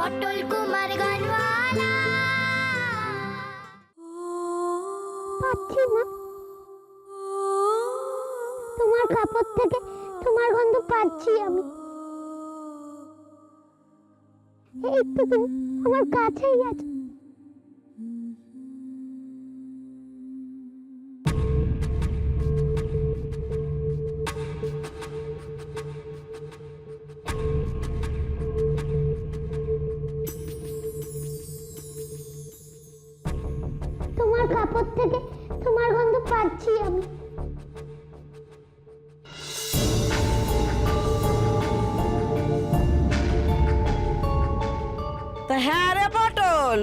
অটল কুমার গানওয়ালা। পাচ্ছি মা, তোমার কাপড় থেকে তোমার গন্ধ পাচ্ছি আমি। এই তো তুমি আমার কাছেই আছো। তোমার কাপড় থেকে তোমার গন্ধ পাচ্ছি আমি। তা হ্যাঁ রে পটল,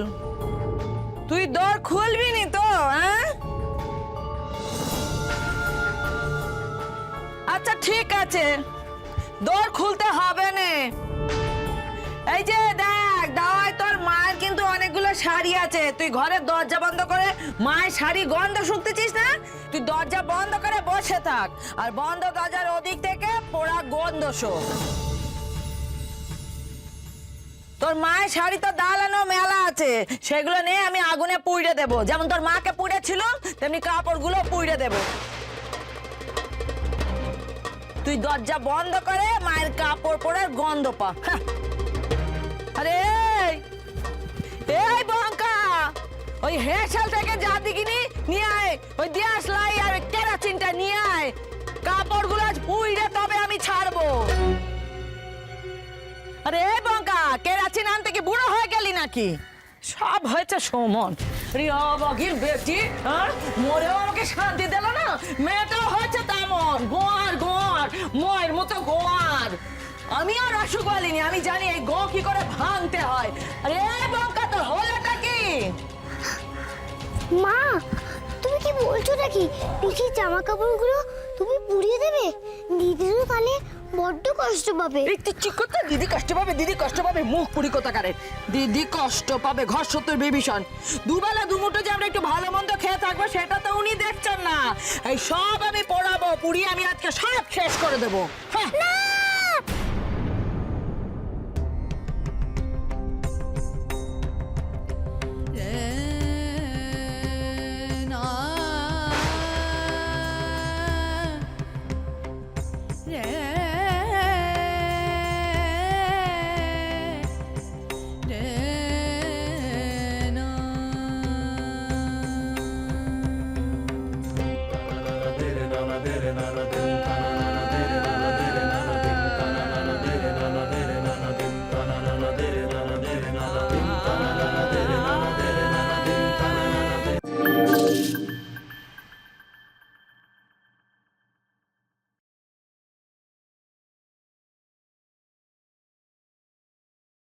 তুই দর খুলবি নি তো? হ্যাঁ, আচ্ছা ঠিক আছে, দর খুলতে হবে না। এই যে দেখ, দাওয়ায় তোর মায়ের কিন্তু অনেকগুলো শাড়ি আছে। তুই ঘরের দরজা বন্ধ করে মায়ের শাড়ি গন্ধ শুকতেছিস না? তুই দরজা বন্ধ করে বসে থাক, আর বন্ধ দরজার ওদিক থেকে পোড়া গন্ধ শোক। তোর মায়ের শাড়ি তো দালানো মেলা আছে, সেগুলো নিয়ে আমি আগুনে পুড়িয়ে দেবো। যেমন তোর মাকে পুড়েছিল তেমনি কাপড়গুলো পুড়িয়ে দেবো। তুই দরজা বন্ধ করে মায়ের কাপড় পরার গন্ধ পা। হ্যাঁ। আরে এই বঙ্কা, ওই হেসাল থেকে যা দিকিনি নিয়ে আয়, ওই দিয়াস লাই আর কেরাচিনটা নিয়ে আয়। কাপড়গুলো আজ পুড়িয়ে তবে আমি ছাড়বো। আরে এই বঙ্কা, কেরাচিন আনতে কি বুড়ো হয়ে গেলি নাকি? সব হয়েছে সমান। রিয়া বগির বেটি, হ্যাঁ, মরেও আমাকে শান্তি দিল না। মেয়েটাও হয়েছে তেমন, গোয়ার গোয়ার, ময়ের মতো গোয়ার। আমি আর অসুখ বলিনি, আমি জানি এই গো কি করে ভাঙতে হয়। আরে এই বঙ্কা, তোর হলোটা কি? মা, তুমি কি বলছো নাকি? পিসির জামা কাপড়গুলো তুমি পুড়িয়ে দেবে? দিদিরও তাহলে বড্ড কষ্ট পাবে। এই তুই ঠিক করতে, দিদি কষ্ট পাবে, দিদি কষ্ট পাবে, মুখ পুরি কোথাকারে। দিদি কষ্ট পাবে, ঘর সত্যের বিভীষণ। দুবেলা দুমুঠো যে আমরা একটু ভালো মন্দ খেয়ে থাকবো সেটা তো উনি দেখছেন না। এই সব আমি পড়াবো, পুড়িয়ে আমি আজকে সব শেষ করে দেবো। হ্যাঁ।